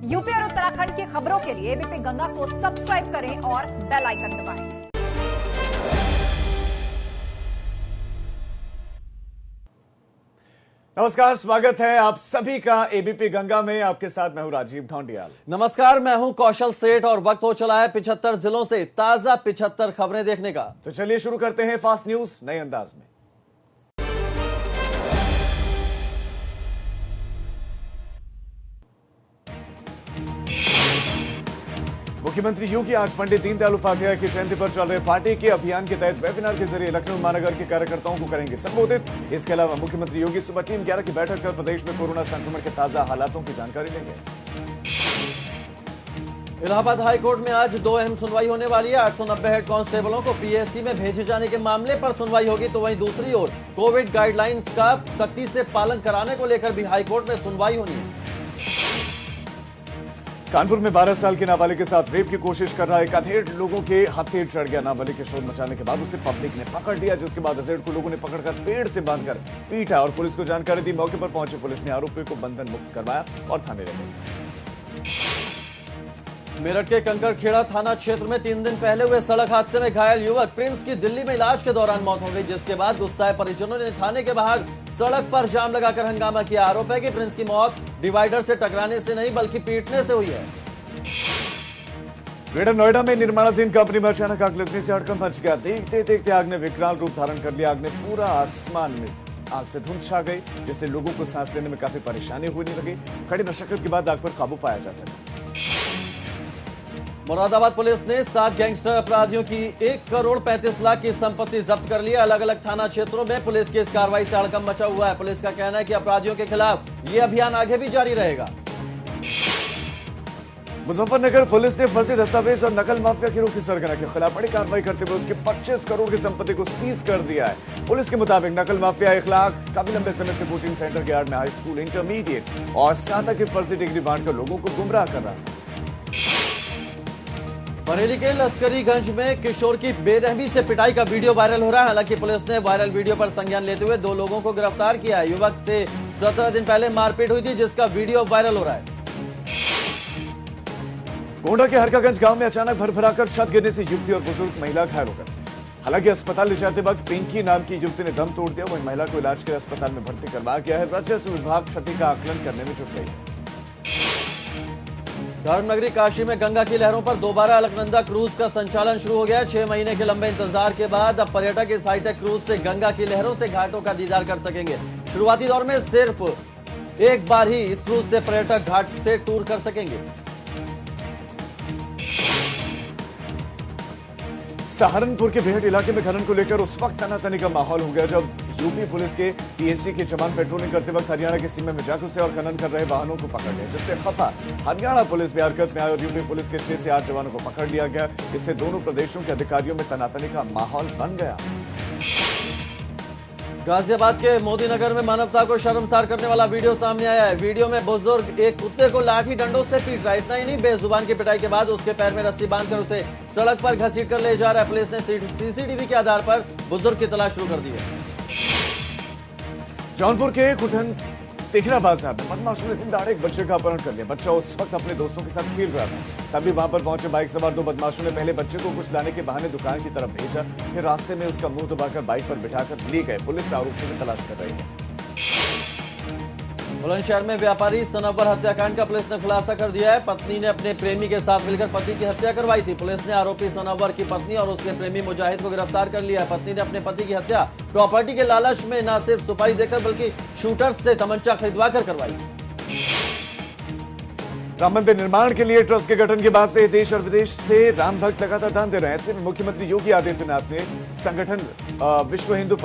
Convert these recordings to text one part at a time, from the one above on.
UP और उत्तराखंड की खबरों के लिए एबीपी गंगा को सब्सक्राइब करें और बेल आइकन दबाएं। नमस्कार, स्वागत है आप सभी का एबीपी गंगा में। आपके साथ मैं हूं राजीव ढोंडियाल। नमस्कार, मैं हूं कौशल सेठ और वक्त हो चला है 75 जिलों से ताजा 75 खबरें देखने का। तो चलिए शुरू करते हैं फास्ट न्यूज नए अंदाज में। मुख्यमंत्री योगी आज पंडित दीनदयाल उपाध्याय की जयंती पर चल रहे पार्टी के अभियान के तहत वेबिनार के जरिए लखनऊ महानगर के कार्यकर्ताओं को करेंगे संबोधित। इसके अलावा मुख्यमंत्री योगी सुबह टीम 11 की बैठक कर प्रदेश में कोरोना संक्रमण के ताजा हालातों की जानकारी लेंगे। इलाहाबाद हाईकोर्ट में आज 2 अहम सुनवाई होने वाली है। 890 हेड कांस्टेबलों को पीएससी में भेजे जाने के मामले पर सुनवाई होगी, तो वहीं दूसरी ओर कोविड गाइडलाइंस का सख्ती से पालन कराने को लेकर भी हाईकोर्ट में सुनवाई होनी है। कानपुर में 12 साल के नाबालिग के साथ रेप की कोशिश कर रहा एक अधेड़ लोगों के हथेड़ चढ़ गया। नाबालिग के शोर मचाने के बाद उसे पब्लिक ने पकड़ लिया, जिसके बाद अधेड़ को लोगों ने पकड़कर पेड़ से बांधकर पीटा और पुलिस को जानकारी दी। मौके पर पहुंची पुलिस ने आरोपी को बंधन मुक्त करवाया और थाने ले गई। मेरठ के कंकड़खेड़ा थाना क्षेत्र में 3 दिन पहले हुए सड़क हादसे में घायल युवक प्रिंस की दिल्ली में इलाज के दौरान मौत हो गई, जिसके बाद गुस्साए परिजनों ने थाने के बाहर सड़क पर जाम लगाकर हंगामा किया। आरोप है कि प्रिंस की मौत डिवाइडर से टकराने से नहीं बल्कि पीटने से हुई है। ग्रेटर नोएडा में निर्माणाधीन कंपनी में अचानक आग लगने से हड़कंप मच गया। देखते देखते आग ने विकराल रूप धारण कर लिया। आग ने पूरा आसमान में आग से धुंध छा गई, जिससे लोगों को सांस लेने में काफी परेशानी होने लगी। कड़ी मशक्कत के बाद आग पर काबू पाया जा सका। मुरादाबाद पुलिस ने 7 गैंगस्टर अपराधियों की 1 करोड़ 35 लाख की संपत्ति जब्त कर ली है। अलग अलग थाना क्षेत्रों में पुलिस की इस कार्रवाई से हड़कंप मचा हुआ है। पुलिस का कहना है कि अपराधियों के खिलाफ ये अभियान आगे भी जारी रहेगा। मुजफ्फरनगर पुलिस ने फर्जी दस्तावेज और नकल माफिया गिरोह की सरगना के खिलाफ बड़ी कार्रवाई करते हुए उसके 25 करोड़ की संपत्ति को सीज कर दिया है। पुलिस के मुताबिक नकल माफिया 1 लाख काफी लंबे समय से कोचिंग सेंटर के यार्ड में हाई स्कूल, इंटरमीडिएट और स्नातक की फर्जी डिग्री बांटकर लोगों को गुमराह कर रहा था। बरेली के लश्करीगंज में किशोर की बेरहमी से पिटाई का वीडियो वायरल हो रहा है। हालांकि पुलिस ने वायरल वीडियो पर संज्ञान लेते हुए 2 लोगों को गिरफ्तार किया है। युवक से 17 दिन पहले मारपीट हुई थी, जिसका वीडियो वायरल हो रहा है। गोंडा के हरकागंज गांव में अचानक भरभराकर छत गिरने से युवती और बुजुर्ग महिला घायल हो गए। हालांकि अस्पताल ले जाते वक्त पिंकी नाम की युवती ने दम तोड़ दिया। वहीं महिला को इलाज के लिए अस्पताल में भर्ती करवाया गया है। राजस्व विभाग क्षति का आकलन करने में जुट गई है। धर्मनगरी काशी में गंगा की लहरों पर दोबारा अलकनंदा क्रूज का संचालन शुरू हो गया है। 6 महीने के लंबे इंतजार के बाद अब पर्यटक इस हाईटेक क्रूज से गंगा की लहरों से घाटों का दीदार कर सकेंगे। शुरुआती दौर में सिर्फ एक बार ही इस क्रूज से पर्यटक घाट से टूर कर सकेंगे। सहारनपुर के बेहट इलाके में खनन को लेकर उस वक्त तनातनी का माहौल हो गया जब यूपी पुलिस के पीएससी के जवान पेट्रोलिंग करते वक्त हरियाणा की सीमा में जा घुसे और खनन कर रहे वाहनों को पकड़ लिया, जिससे खफा हरियाणा पुलिस भी हरकत में आई और यूपी पुलिस के 6 से 8 जवानों को पकड़ लिया गया। इससे दोनों प्रदेशों के अधिकारियों में तनातनी का माहौल बन गया। गाजियाबाद के मोदी नगर में मानवता को शर्मसार करने वाला वीडियो सामने आया है। वीडियो में बुजुर्ग एक कुत्ते को लाठी डंडों से पीट रहा है। इतना ही नहीं, बेजुबान की पिटाई के बाद उसके पैर में रस्सी बांधकर उसे सड़क पर घसीट कर ले जा रहा है। पुलिस ने सीसीटीवी के आधार पर बुजुर्ग की तलाश शुरू कर दी है। जौनपुर के कुठन तिखरा बाजार में बदमाशों ने दिन दहाड़े एक बच्चे का अपहरण कर लिया। बच्चा उस वक्त अपने दोस्तों के साथ खेल रहा था। तभी वहां पर पहुंचे बाइक सवार 2 बदमाशों ने पहले बच्चे को कुछ लाने के बहाने दुकान की तरफ भेजा, फिर रास्ते में उसका मुंह दबाकर बाइक पर बिठाकर ले गए। पुलिस आरोपियों की तलाश कर रही है। बुलंदशहर में व्यापारी सनवर हत्याकांड का पुलिस ने खुलासा कर दिया है। पत्नी ने अपने प्रेमी के साथ मिलकर पति की हत्या करवाई थी। पुलिस ने आरोपी सनवर की पत्नी और उसके प्रेमी मुजाहिद को गिरफ्तार कर लिया है। पत्नी ने अपने पति की हत्या प्रॉपर्टी के लालच में न सिर्फ सुपारी देकर बल्कि शूटर से तमंचा खरीदवा कर करवाई। राम मंदिर निर्माण के लिए ट्रस्ट के गठन के बाद से देश और विदेश से राम भक्त लगातार दान दे रहे हैं। ऐसे में मुख्यमंत्री योगी आदित्यनाथ ने संगठन विश्व हिंदू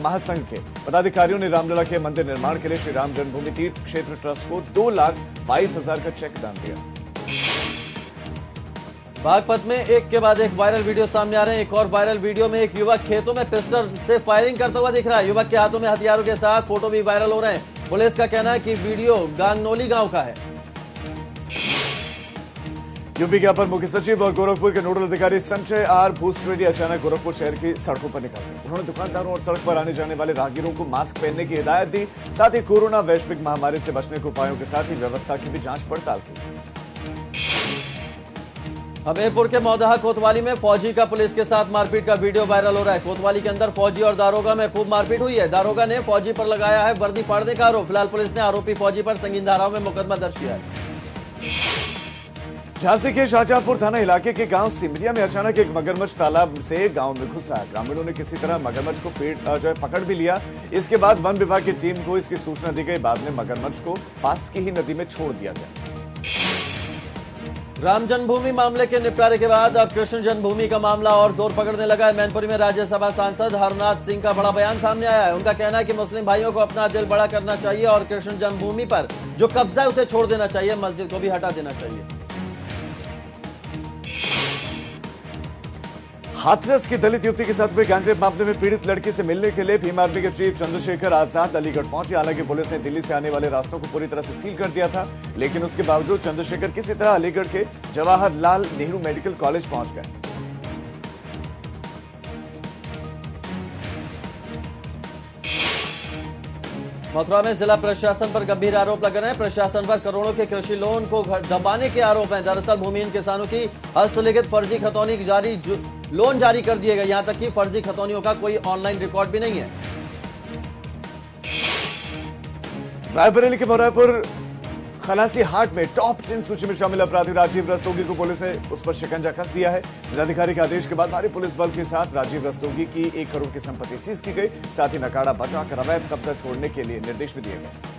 महासंघ के पदाधिकारियों ने रामलला के मंदिर निर्माण के लिए श्री राम जन्मभूमि तीर्थ क्षेत्र ट्रस्ट को 2,22,000 का चेक दान दिया। बागपत में एक के बाद एक वायरल वीडियो सामने आ रहे हैं। एक और वायरल वीडियो में एक युवक खेतों में पिस्टल से फायरिंग करता हुआ दिख रहा है। युवक के हाथों में हथियारों के साथ फोटो भी वायरल हो रहे हैं। पुलिस का कहना है कि वीडियो गांगनौली गांव का है। यूपी के अपर मुख्य सचिव और गोरखपुर के नोडल अधिकारी संजय आर भूसरेड्डी अचानक गोरखपुर शहर की सड़कों पर निकल गए। उन्होंने दुकानदारों और सड़क पर आने जाने वाले राहगीरों को मास्क पहनने की हिदायत दी। साथ ही कोरोना वैश्विक महामारी से बचने के उपायों के साथ ही व्यवस्था की भी जांच पड़ताल की। हमीरपुर के मौदहा कोतवाली में फौजी का पुलिस के साथ मारपीट का वीडियो वायरल हो रहा है। कोतवाली के अंदर फौजी और दारोगा में खूब मारपीट हुई है। दारोगा ने फौजी पर लगाया है वर्दी फाड़ने का आरोप। फिलहाल पुलिस ने आरोपी फौजी पर संगीन धाराओं में मुकदमा दर्ज किया है। झांसी के शाहजहांपुर थाना इलाके के गांव सिमरिया में अचानक एक मगरमच्छ तालाब से गांव में घुसा। ग्रामीणों ने किसी तरह मगरमच्छ को पकड़ भी लिया। इसके बाद वन विभाग की टीम को इसकी सूचना दी गई। बाद में मगरमच्छ को पास की ही नदी में छोड़ दिया गया। राम जन्मभूमि मामले के निपटारे के बाद अब कृष्ण जन्मभूमि का मामला और जोर पकड़ने लगा है। मैनपुरी में राज्यसभा सांसद हरनाथ सिंह का बड़ा बयान सामने आया है। उनका कहना है कि मुस्लिम भाइयों को अपना दिल बड़ा करना चाहिए और कृष्ण जन्मभूमि पर जो कब्जा है उसे छोड़ देना चाहिए, मस्जिद को भी हटा देना चाहिए। हाथरस की दलित युवती के साथ हुए गैंगरेप मामले में पीड़ित लड़की से मिलने के लिए भीम आर्मी के चीफ चंद्रशेखर आजाद अलीगढ़ पहुंचे। हालांकि पुलिस ने दिल्ली से आने वाले रास्तों को पूरी तरह से सील कर दिया था, लेकिन उसके बावजूद चंद्रशेखर किसी तरह अलीगढ़ के जवाहरलाल नेहरू मेडिकल कॉलेज पहुंच गए। मथुरा में जिला प्रशासन पर गंभीर आरोप लग रहे हैं। प्रशासन पर करोड़ों के कृषि लोन को दबाने के आरोप हैं। दरअसल भूमिहीन किसानों की हस्तलिखित फर्जी खतौनी लोन जारी कर दिए गए। यहां तक कि फर्जी खतौनियों का कोई ऑनलाइन रिकॉर्ड भी नहीं है। रायबरेली के मोरापुर खलासी हाट में टॉप 10 सूची में शामिल अपराधी राजीव रस्तोगी को पुलिस ने उस पर शिकंजा कस दिया है। जिलाधिकारी के आदेश के बाद भारी पुलिस बल के साथ राजीव रस्तोगी की 1 करोड़ की संपत्ति सीज की गई। साथ ही नकाड़ा बचाकर अवैध कब्जा छोड़ने के लिए निर्देश भी दिए गए।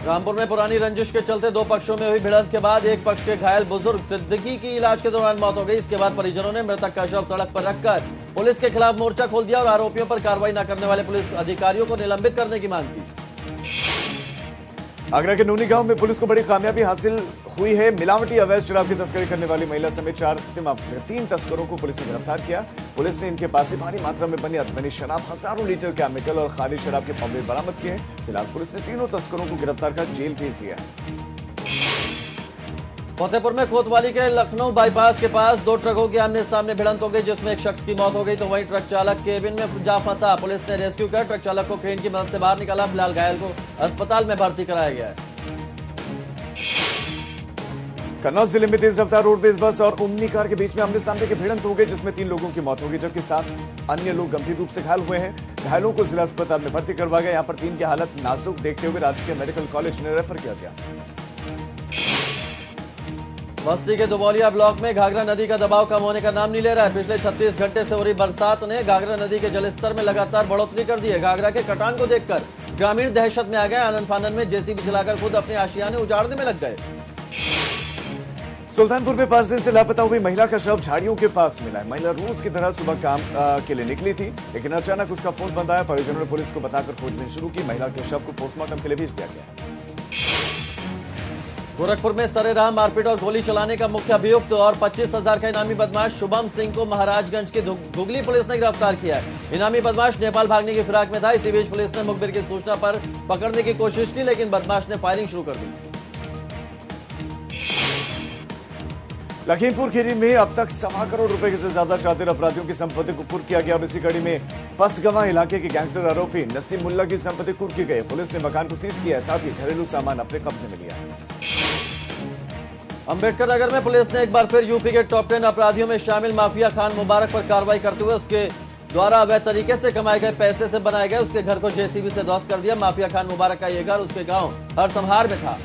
रामपुर में पुरानी रंजिश के चलते 2 पक्षों में हुई भिड़ंत के बाद एक पक्ष के घायल बुजुर्ग सिद्दीकी की इलाज के दौरान मौत हो गई। इसके बाद परिजनों ने मृतक का शव सड़क पर रखकर पुलिस के खिलाफ मोर्चा खोल दिया और आरोपियों पर कार्रवाई न करने वाले पुलिस अधिकारियों को निलंबित करने की मांग की। आगरा के नूनी गांव में पुलिस को बड़ी कामयाबी हासिल हुई है। मिलावटी अवैध शराब की तस्करी करने वाली महिला समेत 3 तस्करों को पुलिस ने गिरफ्तार किया। पुलिस ने इनके पास से भारी मात्रा में बनी अधमनी शराब, हजारों लीटर केमिकल और खाली शराब के पम्बे बरामद किए। फिलहाल पुलिस ने तीनों तस्करों को गिरफ्तार कर जेल भेज दिया। फतेहपुर में कोतवाली के लखनऊ बाईपास के पास 2 ट्रकों की आमने सामने भिड़ंत हो गई, जिसमें एक शख्स की मौत हो गई तो वहीं ट्रक चालक केबिन में जा फंसा। पुलिस ने रेस्क्यू कर ट्रक चालक को क्रेन की मदद से बाहर निकाला। फिलहाल घायल को अस्पताल में भर्ती कराया गया है। कन्नौज जिले में तेज रफ्तार रोडवेज बस और ओमनी कार के बीच में आमने सामने की भिड़ंत हो गई, जिसमें 3 लोगों की मौत हो गई जबकि 7 अन्य लोग गंभीर रूप से घायल हुए हैं। घायलों को जिला अस्पताल में भर्ती करवाया गया। यहाँ पर 3 की हालत नाजुक देखते हुए राजकीय मेडिकल कॉलेज में रेफर किया गया। बस्ती के दुबौलिया ब्लॉक में घाघरा नदी का दबाव कम होने का नाम नहीं ले रहा है। पिछले 36 घंटे से हो रही बरसात ने घाघरा नदी के जलस्तर में लगातार बढ़ोतरी कर दी है। घाघरा के कटान को देखकर ग्रामीण दहशत में आ गए। आनन फानन में जेसीबी चलाकर खुद अपने आशियाने उजाड़ने में लग गए। सुल्तानपुर में 5 दिन से लापता हुई महिला का शव झाड़ियों के पास मिला है। महिला रोज की तरह सुबह काम के लिए निकली थी, लेकिन अचानक उसका फोन बंद आया। परिजनों ने पुलिस को बताकर खोजबीन शुरू की। महिला के शव को पोस्टमार्टम के लिए भेज दिया गया। गोरखपुर में सरेराह मारपीट और गोली चलाने का मुख्य अभियुक्त और 25,000 का इनामी बदमाश शुभम सिंह को महाराजगंज की गुगली पुलिस ने गिरफ्तार किया है। इनामी बदमाश नेपाल भागने की फिराक में था। इसी बीच पुलिस ने मुखबिर की सूचना पर पकड़ने की कोशिश की, लेकिन बदमाश ने फायरिंग शुरू कर दी। लखीमपुर खीरी में अब तक 1.25 करोड़ रुपए से ज्यादा शातिर अपराधियों की संपत्ति को कुर्क किया गया और इसी कड़ी में पसगवां इलाके के गैंगस्टर आरोपी नसीम मुल्ला की संपत्ति कुर्क की गई। पुलिस ने मकान को सीज किया है, साथ ही घरेलू सामान अपने कब्जे में लिया। अंबेडकर नगर में पुलिस ने एक बार फिर यूपी के टॉप 10 अपराधियों में शामिल माफिया खान मुबारक पर कार्रवाई करते हुए उसके द्वारा अवैध तरीके से कमाए गए पैसे से बनाए गए उसके घर को जेसीबी से ध्वस्त कर दिया। माफिया खान मुबारक का यह घर उसके गांव हरसंहार में था।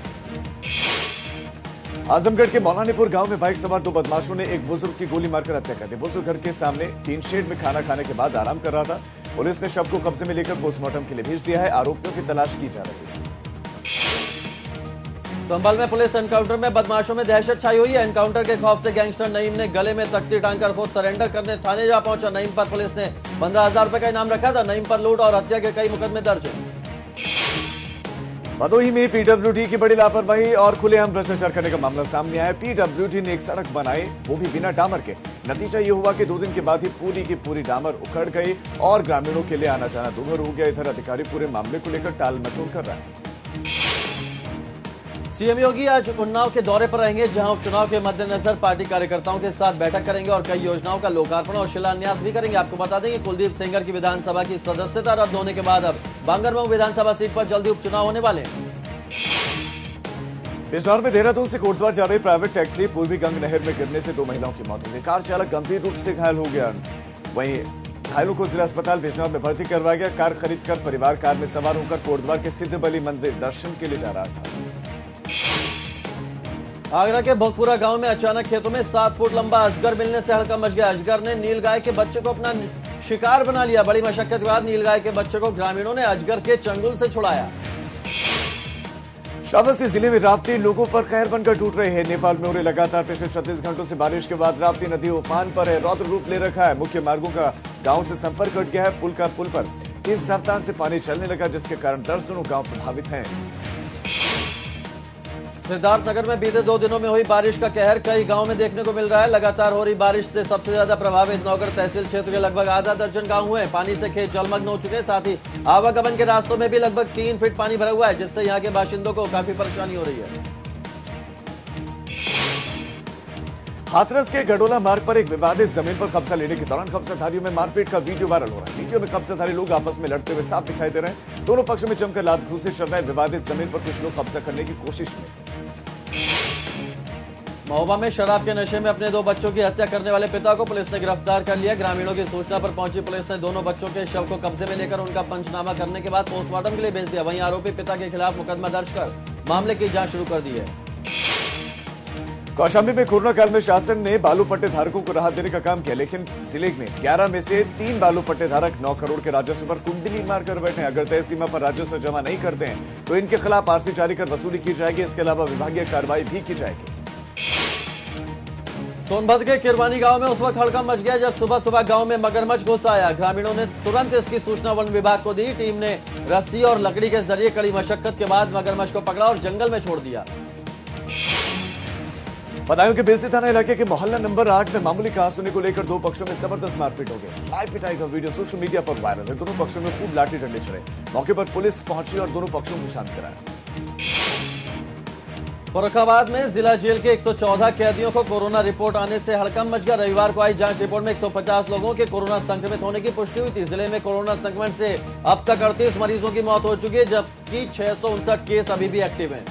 आजमगढ़ के मौलानीपुर गांव में बाइक सवार 2 बदमाशों ने एक बुजुर्ग की गोली मारकर हत्या कर दी। बुजुर्ग घर के सामने टीन शेड में खाना खाने के बाद आराम कर रहा था। पुलिस ने शव को कब्जे में लेकर पोस्टमार्टम के लिए भेज दिया है। आरोपियों की तलाश की जा रही है। संभल में पुलिस एनकाउंटर में बदमाशों में दहशत छाई हुई है। एनकाउंटर के खौफ से गैंगस्टर नईम ने गले में तख्ती टांगकर खुद सरेंडर करने थाने जा पहुंचा। नईम पर पुलिस ने 15,000 रुपए का इनाम रखा था। नईम पर लूट और हत्या के कई मुकदमे दर्ज हैं। भदोही में पीडब्ल्यूडी की बड़ी लापरवाही और खुलेआम भ्रष्टाचार करने का मामला सामने आया। पीडब्ल्यूडी ने एक सड़क बनाई, वो भी बिना डामर के। नतीजा ये हुआ कि 2 दिन के बाद ही पूरी की पूरी डामर उखड़ गई और ग्रामीणों के लिए आना जाना दूभर हो गया। इधर अधिकारी पूरे मामले को लेकर टाल मटोल कर रहा है। सीएम योगी आज उन्नाव के दौरे पर रहेंगे, जहां उपचुनाव के मद्देनजर पार्टी कार्यकर्ताओं के साथ बैठक करेंगे और कई योजनाओं का लोकार्पण और शिलान्यास भी करेंगे। आपको बता दें कि कुलदीप सेंगर की विधानसभा की सदस्यता रद्द होने के बाद अब बांगरमऊ विधानसभा सीट पर जल्दी उपचुनाव होने वाले हैं। बिजनौर में देहरादून से कोटद्वार जा रही प्राइवेट टैक्सी पूर्वी गंग नहर में गिरने से 2 महिलाओं की मौत हो गई। कार चालक गंभीर रूप से घायल हो गया। वहीं घायलों को जिला अस्पताल बिजनौर में भर्ती करवाया गया। कार खरीदकर परिवार कार में सवार होकर कोटद्वार के सिद्ध बली मंदिर दर्शन के लिए जा रहा था। आगरा के भोगपुरा गांव में अचानक खेतों में 7 फुट लंबा अजगर मिलने से हड़कंप मच गया। अजगर ने नीलगाय के बच्चे को अपना शिकार बना लिया। बड़ी मशक्कत के बाद नीलगाय के बच्चे को ग्रामीणों ने अजगर के चंगुल से छुड़ाया। श्रावस्ती जिले में राप्ती लोगों पर कहर बनकर टूट रहे हैं। नेपाल में हो रही लगातार पिछले 36 घंटों से बारिश के बाद राप्ती नदी उफान पर है, रौद्र रूप ले रखा है। मुख्य मार्गों का गांव से संपर्क कट गया है। पुल पर तेज रफ्तार से पानी चलने लगा, जिसके कारण दर्जनों गांव प्रभावित हैं। सिद्धार्थनगर में बीते 2 दिनों में हुई बारिश का कहर कई गांव में देखने को मिल रहा है। लगातार हो रही बारिश से सबसे ज्यादा प्रभावित नौगढ़ तहसील क्षेत्र के लगभग आधा दर्जन गांव हुए। पानी से खेत जलमग्न हो चुके हैं। साथ ही आवागमन के रास्तों में भी लगभग 3 फीट पानी भरा हुआ है, जिससे यहां के बाशिंदों को काफी परेशानी हो रही है। हाथरस के गडोला मार्ग पर एक विवादित जमीन पर कब्जा लेने के दौरान कब्जाधारियों में मारपीट का वीडियो वायरल हो रहा है। वीडियो में कब्जाधारी लोग आपस में लड़ते हुए साफ दिखाई दे रहे हैं। दोनों पक्षों में जमकर लात घूंसे चल रहे हैं। विवादित जमीन पर कुछ लोग कब्जा करने की कोशिश में। महोबा में शराब के नशे में अपने 2 बच्चों की हत्या करने वाले पिता को पुलिस ने गिरफ्तार कर लिया। ग्रामीणों की सूचना पर पहुंची पुलिस ने दोनों बच्चों के शव को कब्जे में लेकर उनका पंचनामा करने के बाद पोस्टमार्टम के लिए भेज दिया। वहीं आरोपी पिता के खिलाफ मुकदमा दर्ज कर मामले की जांच शुरू कर दी है। कौशाम्बी में कोरोना काल में शासन ने बालू पट्टे धारकों को राहत देने का काम किया, लेकिन जिले में 11 में से 3 बालू पट्टे धारक 9 करोड़ के राजस्व पर कुंडली मारकर बैठे हैं। अगर तय सीमा पर राजस्व जमा नहीं करते हैं तो इनके खिलाफ आरसी जारी कर वसूली की जाएगी। इसके अलावा विभागीय कार्रवाई भी की जाएगी। सोनभद्र के किरवानी गांव में उस वक्त हड़कंप मच गया जब सुबह गांव में मगरमच्छ घुस आया। ग्रामीणों ने तुरंत इसकी सूचना वन विभाग को दी। टीम ने रस्सी और लकड़ी के जरिए कड़ी मशक्कत के बाद मगरमच्छ को पकड़ा और जंगल में छोड़ दिया। बदायूं के बेलसी थाना इलाके के मोहल्ला नंबर 8 में मामूली कहासुनी को लेकर 2 पक्षों में जबरदस्त मारपीट हो गई। मार पिटाई का वीडियो सोशल मीडिया पर वायरल है। दोनों पक्षों में खूब लाठी डंडे चले। मौके पर पुलिस पहुंची और दोनों पक्षों को शांत कराया। फर्रुखाबाद में जिला जेल के 114 कैदियों को कोरोना रिपोर्ट आने से हड़कंप मच गया। रविवार को आई जांच रिपोर्ट में 150 लोगों के कोरोना संक्रमित होने की पुष्टि हुई थी। जिले में कोरोना संक्रमण से अब तक 38 मरीजों की मौत हो चुकी है, जबकि 659 केस अभी भी एक्टिव हैं।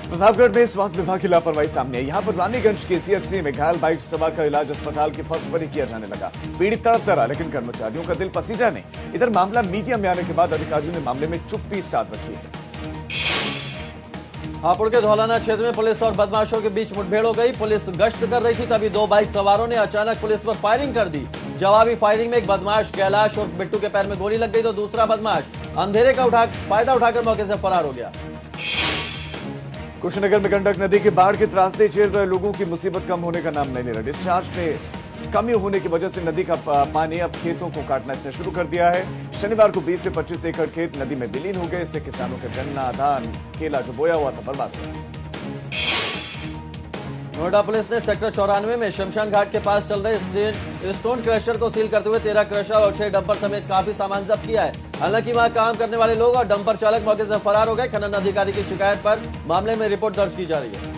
प्रतापगढ़ में स्वास्थ्य विभाग की लापरवाही सामने आई। यहां पर रानीगंज के सीएचसी में घायल बाइक सवार का इलाज अस्पताल के फर्श पर ही किया जाने लगा। पीड़ित तड़पता रहा, लेकिन कर्मचारियों का दिल पसीजा नहीं। इधर मामला मीडिया में आने के बाद अधिकारियों ने मामले में चुप्पी साध रखी है। हापुड़ के धौलाना क्षेत्र में पुलिस और बदमाशों के बीच मुठभेड़ हो गई। पुलिस गश्त कर रही थी, तभी 2 बाइक सवारों ने अचानक पुलिस पर फायरिंग कर दी। जवाबी फायरिंग में एक बदमाश कैलाश और बिट्टू के पैर में गोली लग गई, तो दूसरा बदमाश अंधेरे का फायदा उठाकर मौके से फरार हो गया। कुशीनगर में गंडक नदी के बाढ़ के त्रासदी झेल रहे लोगों की मुसीबत कम होने का नाम नहीं ले रहा। डिस्चार्ज में कमी होने की वजह से नदी का पानी अब खेतों को काटना इसने शुरू कर दिया है। शनिवार को 20 से 25 एकड़ खेत नदी में विलीन हो गए। इससे किसानों का गन्ना, धान, केला जो बोया हुआ था बर्बाद हो गया। नोएडा पुलिस ने सेक्टर 94 में शमशान घाट के पास चल रहे स्टोन क्रशर को सील करते हुए 13 क्रशर और 6 डंपर समेत काफी सामान जब्त किया है। हालांकि वहां काम करने वाले लोग और डंपर चालक मौके से फरार हो गए। खनन अधिकारी की शिकायत पर मामले में रिपोर्ट दर्ज की जा रही है।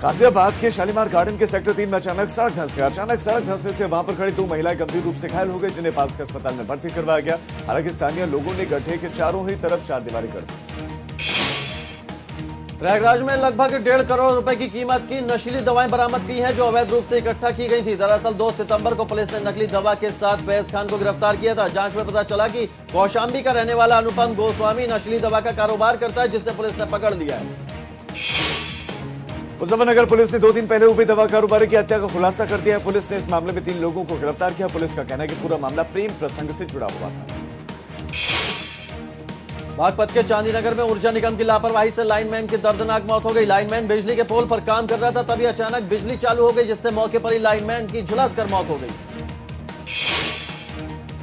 गाजियाबाद के शालीमार गार्डन के सेक्टर 3 में अचानक सड़क धंस गया। अचानक सड़क धंसने से वहां पर खड़ी 2 महिलाएं गंभीर रूप से घायल हो गई, जिन्हें पास के अस्पताल में भर्ती करवाया गया। हालांकि स्थानीय लोगों ने गड्ढे के चारों ही तरफ 4 दीवारी कर दी। प्रयागराज में लगभग 1.5 करोड़ रुपए की कीमत की नशीली दवाएं बरामद की हैं, जो अवैध रूप से इकट्ठा की गई थी। दरअसल 2 सितंबर को पुलिस ने नकली दवा के साथ फैज खान को गिरफ्तार किया था। जांच में पता चला कि कौशाम्बी का रहने वाला अनुपम गोस्वामी नशीली दवा का कारोबार करता है, जिसे पुलिस ने पकड़ लिया है। मुजफ्फरनगर पुलिस ने 2 दिन पहले हुई दवा कारोबारी की हत्या का खुलासा कर दिया है। पुलिस ने इस मामले में 3 लोगों को गिरफ्तार किया। पुलिस का कहना है कि पूरा मामला प्रेम प्रसंग से जुड़ा हुआ था। बागपत के चांदीनगर में ऊर्जा निगम की लापरवाही से लाइनमैन की दर्दनाक मौत हो गई। लाइनमैन बिजली के पोल पर काम कर रहा था, तभी अचानक बिजली चालू हो गई, जिससे मौके पर ही लाइनमैन की झुलस कर मौत हो गई।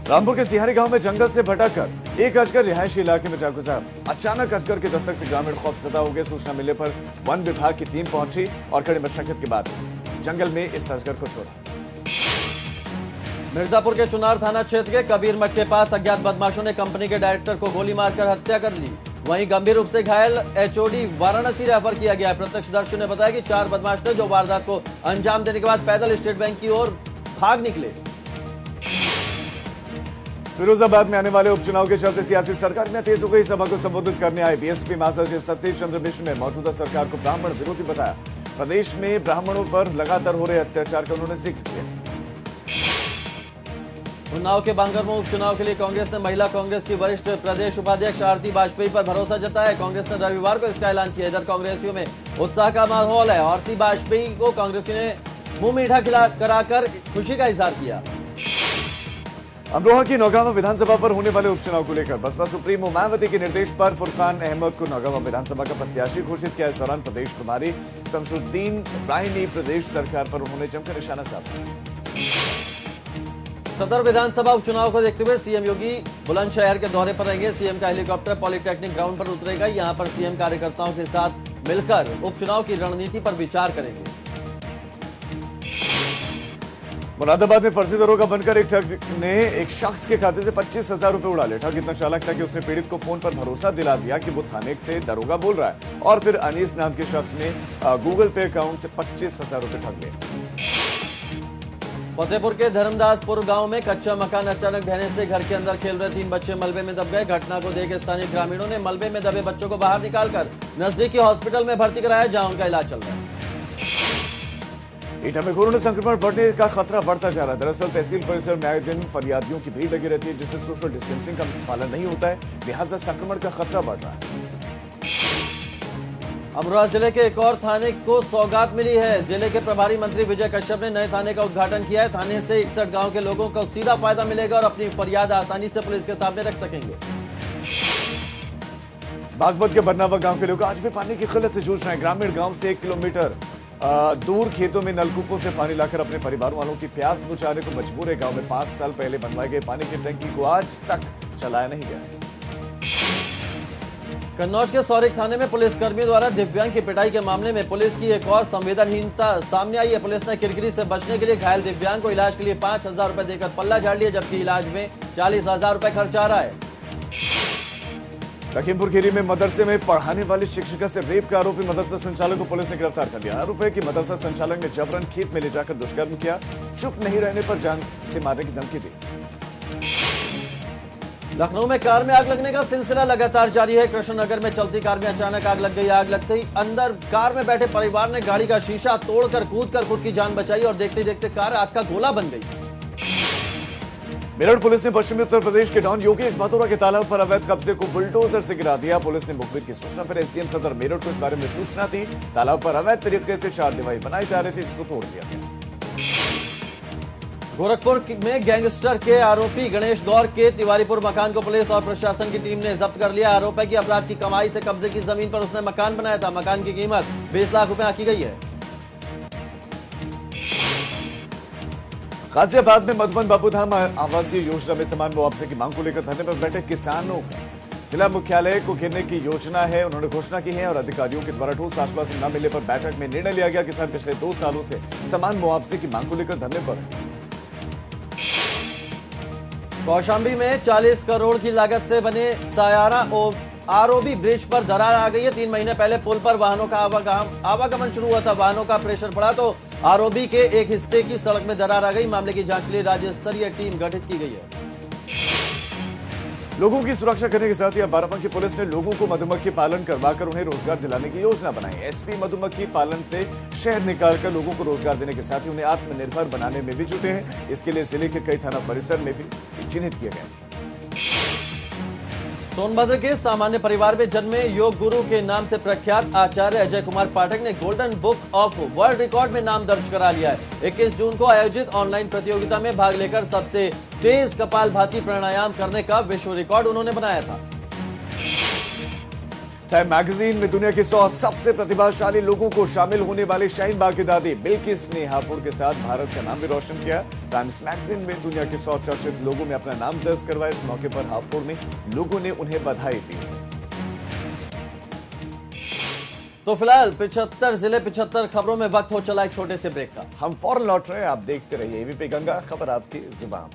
रामपुर के सिहारी गांव में जंगल से भटककर एक अजगर रिहायशी इलाके में जा गुजरा। अचानक अजगर के दस्तक से ग्रामीण खौफजदा हो गए। सूचना मिलने पर वन विभाग की टीम पहुंची और कड़ी मशक्कत के बाद जंगल में इस अजगर को छोड़ा। मिर्जापुर के चुनार थाना क्षेत्र के कबीर मठ के पास अज्ञात बदमाशों ने कंपनी के डायरेक्टर को गोली मारकर हत्या कर ली। वहीं गंभीर रूप से घायल एचओडी वाराणसी रेफर किया गया। प्रत्यक्षदर्शियों ने बताया कि 4 बदमाश थे, जो वारदात को अंजाम देने के बाद पैदल स्टेट बैंक की ओर भाग निकले। फिरोजाबाद में आने वाले उपचुनाव के चलते सियासी सरगर्मियां तेज हो गई। सभा को संबोधित करने आए बीएसपी महासचिव सतीश चंद्र मिश्र ने मौजूदा सरकार को ब्राह्मण विरोधी बताया। प्रदेश में ब्राह्मणों पर लगातार हो रहे अत्याचार का उन्होंने जिक्र किया। उन्नाव के बांगरमो उपचुनाव के लिए कांग्रेस ने महिला कांग्रेस की वरिष्ठ प्रदेश उपाध्यक्ष आरती वाजपेयी पर भरोसा जताया। कांग्रेस ने रविवार को इसका ऐलान किया। इधर कांग्रेसियों में उत्साह का माहौल है। आरती वाजपेयी को कांग्रेसियों ने मुंह मीठा कराकर खुशी का इजहार किया। अमरोहा की नौगावा विधानसभा पर होने वाले उपचुनाव को लेकर बसपा सुप्रीमो मायावती के निर्देश पर फुरकान अहमद को नौगावा विधानसभा का प्रत्याशी घोषित किया। इस दौरान प्रदेश प्रभारी शमसुद्दीन राय ने प्रदेश सरकार पर उन्होंने जमकर निशाना साधा। सदर विधानसभा उपचुनाव को देखते हुए सीएम योगी बुलंदशहर के दौरे पर रहेंगे। सीएम का हेलीकॉप्टर पॉलिटेक्निक ग्राउंड पर उतरेगा। यहां पर सीएम कार्यकर्ताओं के साथ मिलकर उपचुनाव की रणनीति पर विचार करेंगे। मुरादाबाद में फर्जी दरोगा बनकर एक ठग ने एक शख्स के खाते से 25,000 रुपए उड़ा लिए। ठग इतना चालाक था कि उसने पीड़ित को फोन पर भरोसा दिला दिया कि वो थाने से दरोगा बोल रहा है और फिर अनीस नाम के शख्स ने गूगल पे अकाउंट से 25,000 रुपए ठग लिए। फतेहपुर के धर्मदासपुर गांव में कच्चा मकान अचानक ढहने से घर के अंदर खेल रहे 3 बच्चे मलबे में दब गए। घटना को देख स्थानीय ग्रामीणों ने मलबे में दबे बच्चों को बाहर निकालकर नजदीकी हॉस्पिटल में भर्ती कराया, जहां उनका इलाज चल रहा है। एटा में कोरोना संक्रमण बढ़ने का खतरा बढ़ता जा रहा है। दरअसल तहसील परिसर में आए दिन फरियादियों की भीड़ लगी रहती है, जिससे सोशल डिस्टेंसिंग का पालन नहीं होता है, लिहाजा संक्रमण का खतरा बढ़ रहा है। अमरोहा जिले के एक और थाने को सौगात मिली है। जिले के प्रभारी मंत्री विजय कश्यप ने नए थाने का उद्घाटन किया है। थाने से 61 गांव के लोगों को सीधा फायदा मिलेगा और अपनी फरियाद आसानी से पुलिस के सामने रख सकेंगे। बागपत के बरनावा गांव के लोग आज भी पानी की किल्लत से जूझ रहे हैं। ग्रामीण गांव से 1 किलोमीटर दूर खेतों में नलकूपों से पानी लाकर अपने परिवार वालों की प्यास बुझाने को मजबूर है। गांव में 5 साल पहले बनवाए गए पानी की टंकी को आज तक चलाया नहीं गया। कन्नौज के सौरिक थाने में पुलिसकर्मियों द्वारा दिव्यांग की पिटाई के मामले में पुलिस की एक और संवेदनहीनता सामने आई है। पुलिस ने किरकिरी से बचने के लिए घायल दिव्यांग को इलाज के लिए 5,000 रुपए देकर पल्ला झाड़ लिया, जबकि इलाज में 40,000 रुपए खर्च आ रहा है। लखीमपुर खीरी में मदरसे में पढ़ाने वाली शिक्षिका से रेप का आरोपी मदरसा संचालक को पुलिस ने गिरफ्तार कर लिया। आरोप है कि मदरसा संचालक ने जबरन खेत में ले जाकर दुष्कर्म किया। चुप नहीं रहने पर जान से मारने की धमकी दी। लखनऊ में कार में आग लगने का सिलसिला लगातार जारी है। कृष्णनगर में चलती कार में अचानक आग लग गई। आग लगते ही अंदर कार में बैठे परिवार ने गाड़ी का शीशा तोड़कर कूदकर खुद की जान बचाई और देखते देखते कार आग का गोला बन गई। मेरठ पुलिस ने पश्चिमी उत्तर प्रदेश के डॉन योगेश भादुरा के तालाब पर अवैध कब्जे को बुलडोजर से गिरा दिया। पुलिस ने मुखबिर की सूचना पर एसडीएम सदर मेरठ को इस बारे में सूचना दी। तालाब पर अवैध तरीके से 4 दीवारी बनाई जा रही थी, इसको तोड़ दिया गया। गोरखपुर में गैंगस्टर के आरोपी गणेश गौर के तिवारीपुर मकान को पुलिस और प्रशासन की टीम ने जब्त कर लिया। आरोप है कि अपराध की कमाई से कब्जे की जमीन पर उसने मकान बनाया था। मकान की कीमत 20 लाख रुपए आंकी गई है। गाजियाबाद में मधुबन बाबूधाम आवासीय योजना में समान मुआवजे की मांग को लेकर धरने पर बैठे किसानों का जिला मुख्यालय को घेरने की योजना है, उन्होंने घोषणा की है और अधिकारियों के द्वारा ठोस आश्वासन न मिलने पर बैठक में निर्णय लिया गया। किसान पिछले 2 सालों से समान मुआवजे की मांग को लेकर धरने पर। कौशाम्बी में 40 करोड़ की लागत से बने सायारा आरओबी ब्रिज पर दरार आ गई है। 3 महीने पहले पुल पर वाहनों का आवागमन शुरू हुआ था। वाहनों का प्रेशर पड़ा तो आरओबी के एक हिस्से की सड़क में दरार आ गई। मामले की जांच के लिए राज्य स्तरीय टीम गठित की गई है। लोगों की सुरक्षा करने के साथ ही अब बाराबंकी पुलिस ने लोगों को मधुमक्खी पालन करवाकर उन्हें रोजगार दिलाने की योजना बनाई। एसपी मधुमक्खी पालन से शहद निकालकर लोगों को रोजगार देने के साथ ही उन्हें आत्मनिर्भर बनाने में भी जुटे हैं। इसके लिए जिले के कई थाना परिसर में भी चिन्हित किए गए। सोनभद्र के सामान्य परिवार में जन्मे योग गुरु के नाम से प्रख्यात आचार्य अजय कुमार पाठक ने golden book of world record में नाम दर्ज करा लिया है। 21 जून को आयोजित ऑनलाइन प्रतियोगिता में भाग लेकर सबसे तेज कपालभाति प्राणायाम करने का विश्व रिकॉर्ड उन्होंने बनाया था। टाइम मैगजीन में दुनिया के 100 सबसे प्रतिभाशाली लोगों को शामिल होने वाली शाहीन बाग की दादी बिल्किस ने हापुड़ के साथ भारत का नाम भी रोशन किया। टाइम्स मैगजीन में दुनिया के 100 चर्चित लोगों में अपना नाम दर्ज करवाया। इस मौके पर हापुड़ में लोगों ने उन्हें बधाई दी। तो फिलहाल 75 जिले 75 खबरों में वक्त हो चला एक छोटे से ब्रेक का। हम फौरन लौट रहे हैं, आप देखते रहिए एबीपी गंगा, खबर आपकी जुबान।